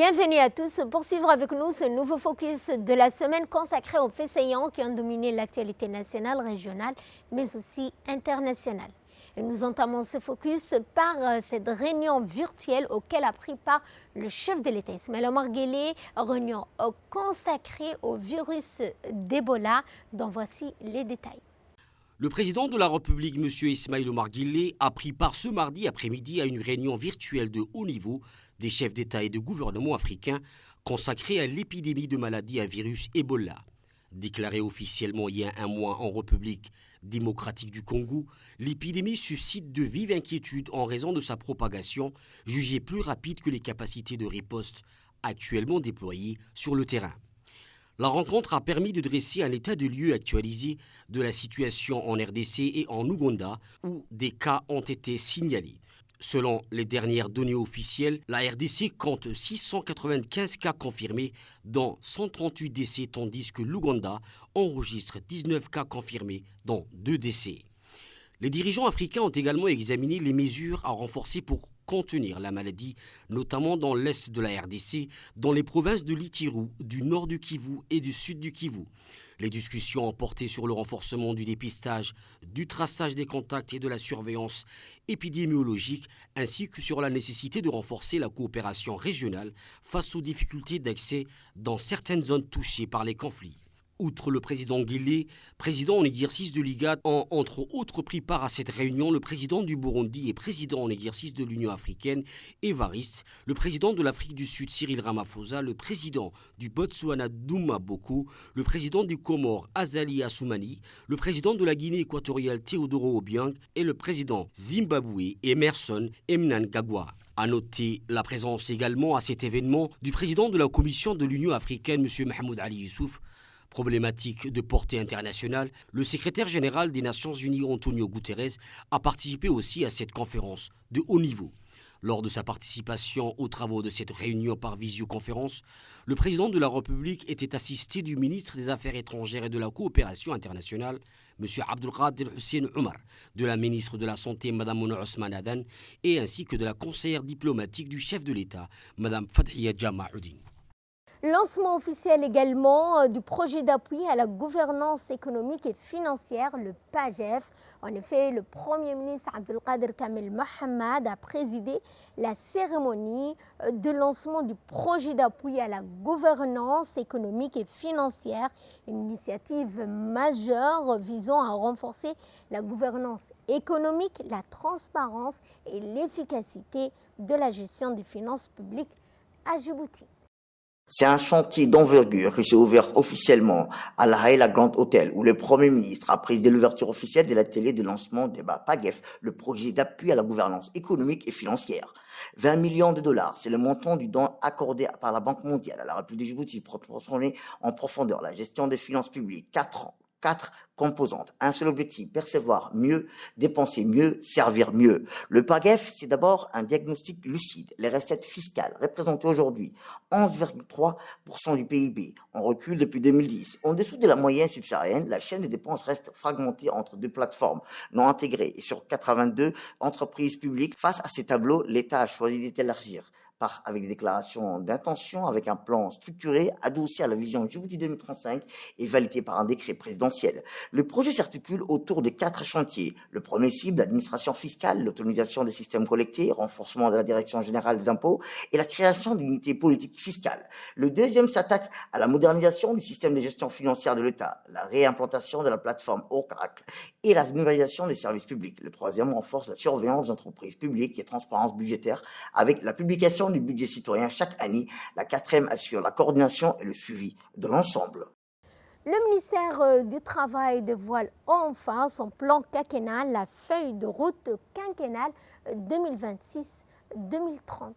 Bienvenue à tous pour suivre avec nous ce nouveau focus de la semaine consacré aux faits saillants qui ont dominé l'actualité nationale, régionale, mais aussi internationale. Et nous entamons ce focus par cette réunion virtuelle auquel a pris part le chef de l'État, Ismaïla Omar Guelleh, réunion consacrée au virus d'Ebola, dont voici les détails. Le président de la République, M. Ismaïla Omar Guelleh, a pris part ce mardi après-midi à une réunion virtuelle de haut niveau des chefs d'État et de gouvernement africains consacrée à l'épidémie de maladie à virus Ebola. Déclarée officiellement il y a un mois en République démocratique du Congo, l'épidémie suscite de vives inquiétudes en raison de sa propagation, jugée plus rapide que les capacités de riposte actuellement déployées sur le terrain. La rencontre a permis de dresser un état de lieu actualisé de la situation en RDC et en Ouganda, où des cas ont été signalés. Selon les dernières données officielles, la RDC compte 695 cas confirmés, dont 138 décès, tandis que l'Ouganda enregistre 19 cas confirmés, dont 2 décès. Les dirigeants africains ont également examiné les mesures à renforcer pour contenir la maladie, notamment dans l'est de la RDC, dans les provinces de l'Itiro, du nord du Kivu et du sud du Kivu. Les discussions ont porté sur le renforcement du dépistage, du traçage des contacts et de la surveillance épidémiologique, ainsi que sur la nécessité de renforcer la coopération régionale face aux difficultés d'accès dans certaines zones touchées par les conflits. Outre le président Guelleh, président en exercice de l'IGAD, ont entre autres pris part à cette réunion le président du Burundi et président en exercice de l'Union africaine, Évariste, le président de l'Afrique du Sud, Cyril Ramaphosa, le président du Botswana, Douma Boko, le président du Comores, Azali Assoumani, le président de la Guinée équatoriale, Théodoro Obiang, et le président Zimbabwe, Emerson Mnangagwa. À noter la présence également à cet événement du président de la Commission de l'Union africaine, M. Mahmoud Ali Youssouf. Problématique de portée internationale, le secrétaire général des Nations Unies, Antonio Guterres, a participé aussi à cette conférence de haut niveau. Lors de sa participation aux travaux de cette réunion par visioconférence, le président de la République était assisté du ministre des Affaires étrangères et de la coopération internationale, M. Abdelkader Hussein Omar, de la ministre de la Santé, Mme Mona Ousmane Adan, et ainsi que de la conseillère diplomatique du chef de l'État, Mme Fathia Jamaoudine. Lancement officiel également du projet d'appui à la gouvernance économique et financière, le PAGEF. En effet, le Premier ministre Abdelkader Kamel Mohamed a présidé la cérémonie de lancement du projet d'appui à la gouvernance économique et financière, une initiative majeure visant à renforcer la gouvernance économique, la transparence et l'efficacité de la gestion des finances publiques à Djibouti. C'est un chantier d'envergure qui s'est ouvert officiellement à La Haye, la Grand Hôtel, où le Premier ministre a présidé l'ouverture officielle de l'atelier de lancement des PAGEF, le projet d'appui à la gouvernance économique et financière. 20 millions de dollars, c'est le montant du don accordé par la Banque mondiale à la République de Djibouti pour transformer en profondeur la gestion des finances publiques. 4 ans. 4 composantes. Un seul objectif, percevoir mieux, dépenser mieux, servir mieux. Le PAGEF, c'est d'abord un diagnostic lucide. Les recettes fiscales représentées aujourd'hui 11,3% du PIB. On recule depuis 2010. En dessous de la moyenne subsaharienne, la chaîne des dépenses reste fragmentée entre 2 plateformes non intégrées et sur 82 entreprises publiques. Face à ces tableaux, l'État a choisi d'élargir avec des déclarations d'intention, avec un plan structuré, adossé à la vision Djibouti 2035 et validé par un décret présidentiel. Le projet s'articule autour de 4 chantiers. Le premier cible, l'administration fiscale, l'autonomisation des systèmes collectés, renforcement de la direction générale des impôts et la création d'unités politiques fiscales. Le deuxième s'attaque à la modernisation du système de gestion financière de l'État, la réimplantation de la plateforme Oracle et la numérisation des services publics. Le troisième renforce la surveillance des entreprises publiques et transparence budgétaire avec la publication du budget citoyen chaque année. La 4e assure la coordination et le suivi de l'ensemble. Le ministère du Travail dévoile enfin son plan quinquennal, la feuille de route quinquennale 2026-2030.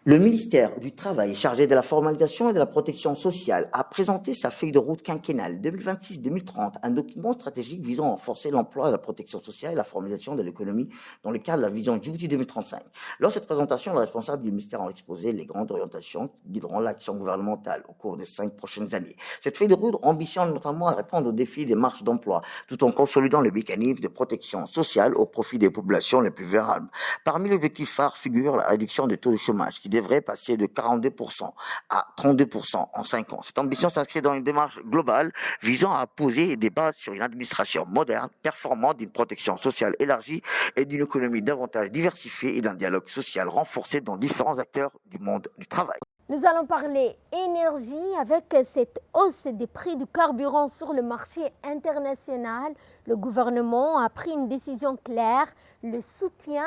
Le ministère du Travail, chargé de la formalisation et de la protection sociale, a présenté sa feuille de route quinquennale 2026-2030, un document stratégique visant à renforcer l'emploi, la protection sociale et la formalisation de l'économie dans le cadre de la vision Djibouti 2035. Lors de cette présentation, les responsables du ministère ont exposé les grandes orientations qui guideront l'action gouvernementale au cours des 5 prochaines années. Cette feuille de route ambitionne notamment à répondre aux défis des marges d'emploi, tout en consolidant les mécanismes de protection sociale au profit des populations les plus vulnérables. Parmi les objectifs phares figure la réduction des taux de chômage, qui devrait passer de 42% à 32% en 5 ans. Cette ambition s'inscrit dans une démarche globale visant à poser des bases sur une administration moderne, performante, d'une protection sociale élargie et d'une économie davantage diversifiée et d'un dialogue social renforcé dans différents acteurs du monde du travail. Nous allons parler énergie avec cette hausse des prix du carburant sur le marché international. Le gouvernement a pris une décision claire, le soutien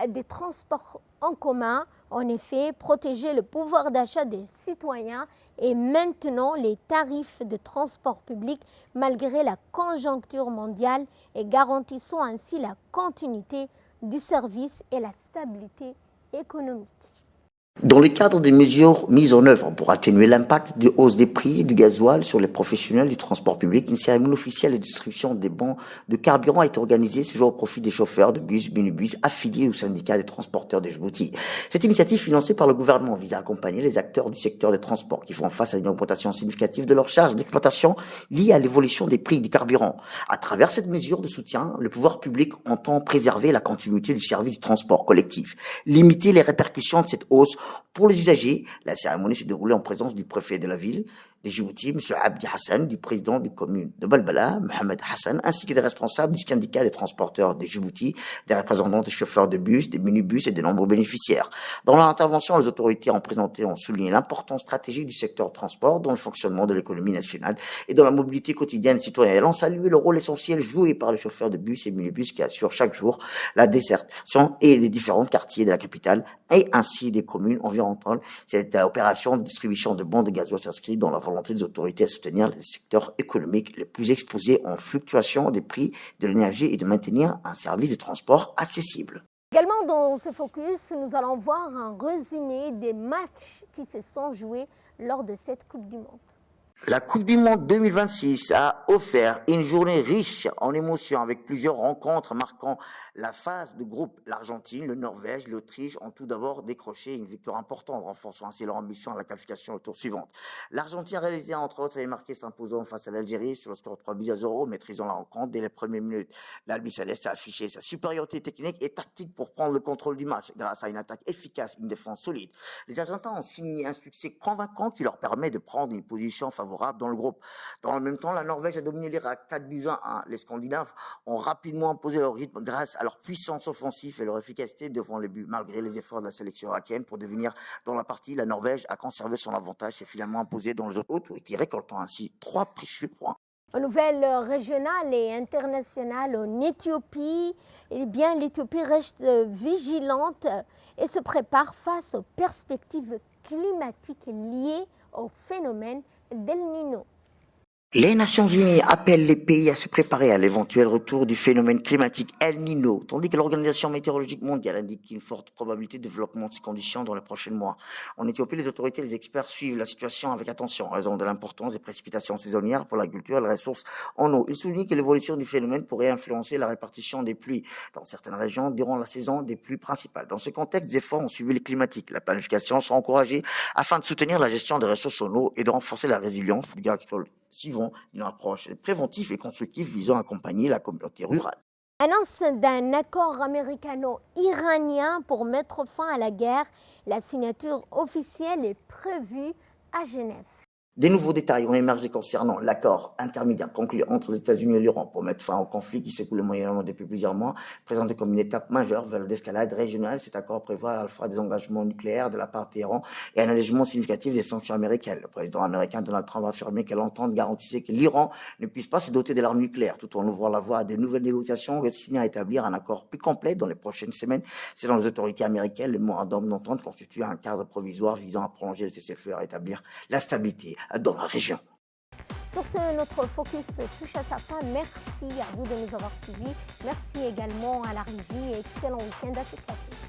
des transports en commun. En effet, protéger le pouvoir d'achat des citoyens et maintenant les tarifs de transport public malgré la conjoncture mondiale et garantissant ainsi la continuité du service et la stabilité économique. Dans le cadre des mesures mises en œuvre pour atténuer l'impact de hausse des prix du gasoil sur les professionnels du transport public, une cérémonie officielle de distribution des bons de carburant a été organisée ce jour au profit des chauffeurs de bus, minibus affiliés au syndicat des transporteurs de Djibouti. Cette initiative financée par le gouvernement vise à accompagner les acteurs du secteur des transports qui font face à une augmentation significative de leurs charges d'exploitation liées à l'évolution des prix du carburant. À travers cette mesure de soutien, le pouvoir public entend préserver la continuité du service de transport collectif, limiter les répercussions de cette hausse pour les usagers. La cérémonie s'est déroulée en présence du préfet de la ville de Djibouti, M. Abdi Hassan, du président du commune de Balbala, Mohamed Hassan, ainsi que des responsables du syndicat des transporteurs de Djibouti, des représentants des chauffeurs de bus, des minibus et de nombreux bénéficiaires. Dans leur intervention, les autorités ont souligné l'importance stratégique du secteur transport dans le fonctionnement de l'économie nationale et dans la mobilité quotidienne citoyenne. Elles ont salué le rôle essentiel joué par les chauffeurs de bus et minibus qui assurent chaque jour la dessertion et les différents quartiers de la capitale et ainsi des communes environnantes. Cette opération de distribution de bons de gasoil s'inscrit dans la volonté des autorités à soutenir les secteurs économiques les plus exposés en fluctuation des prix de l'énergie et de maintenir un service de transport accessible. Également dans ce focus, nous allons voir un résumé des matchs qui se sont joués lors de cette Coupe du Monde. La Coupe du Monde 2026 a offert une journée riche en émotions avec plusieurs rencontres marquant la phase de groupe. L'Argentine, le Norvège, l'Autriche ont tout d'abord décroché une victoire importante, renforçant ainsi leur ambition à la qualification au tour suivant. L'Argentine a réalisé entre autres et marqué s'imposant face à l'Algérie sur le score 3-0, maîtrisant la rencontre dès les premières minutes. L'Albi Céleste a affiché sa supériorité technique et tactique pour prendre le contrôle du match grâce à une attaque efficace, une défense solide. Les Argentins ont signé un succès convaincant qui leur permet de prendre une position favorable dans le groupe. Dans le même temps, la Norvège a dominé l'Irak 4-1. Les Scandinaves ont rapidement imposé leur rythme grâce à leur puissance offensive et leur efficacité devant les buts. Malgré les efforts de la sélection irakienne pour devenir dans la partie, la Norvège a conservé son avantage et finalement imposé dans les autorités, récoltant ainsi 3 précieux points. En nouvelles régionales et internationales en Éthiopie, eh bien, l'Éthiopie reste vigilante et se prépare face aux perspectives climatiques liées au phénomène d'El Niño. Les Nations Unies appellent les pays à se préparer à l'éventuel retour du phénomène climatique El Niño, tandis que l'Organisation météorologique mondiale indique une forte probabilité de développement de ces conditions dans les prochains mois. En Éthiopie, les autorités et les experts suivent la situation avec attention en raison de l'importance des précipitations saisonnières pour l'agriculture et les ressources en eau. Ils soulignent que l'évolution du phénomène pourrait influencer la répartition des pluies dans certaines régions durant la saison des pluies principales. Dans ce contexte, des efforts ont suivi les climatiques. La planification sera encouragée afin de soutenir la gestion des ressources en eau et de renforcer la résilience du agricole. Suivant une approche préventive et constructive visant à accompagner la communauté rurale. Annonce d'un accord américano-iranien pour mettre fin à la guerre. La signature officielle est prévue à Genève. Des nouveaux détails ont émergé concernant l'accord intermédiaire conclu entre les États-Unis et l'Iran pour mettre fin au conflit qui s'écoule au Moyen-Orient depuis plusieurs mois, présenté comme une étape majeure vers l'escalade régionale. Cet accord prévoit à la fois des engagements nucléaires de la part de Téhéran et un allègement significatif des sanctions américaines. Le président américain Donald Trump a affirmé que l'entente garantissait que l'Iran ne puisse pas se doter de l'arme nucléaire, tout en ouvrant la voie à de nouvelles négociations destinées à établir un accord plus complet dans les prochaines semaines. Selon les autorités américaines, le mémorandum d'entente constitue un cadre provisoire visant à prolonger le cessez-le-feu et à rétablir la stabilité dans la région. Sur ce, notre focus touche à sa fin. Merci à vous de nous avoir suivis. Merci également à la régie et excellent week-end à toutes et à tous.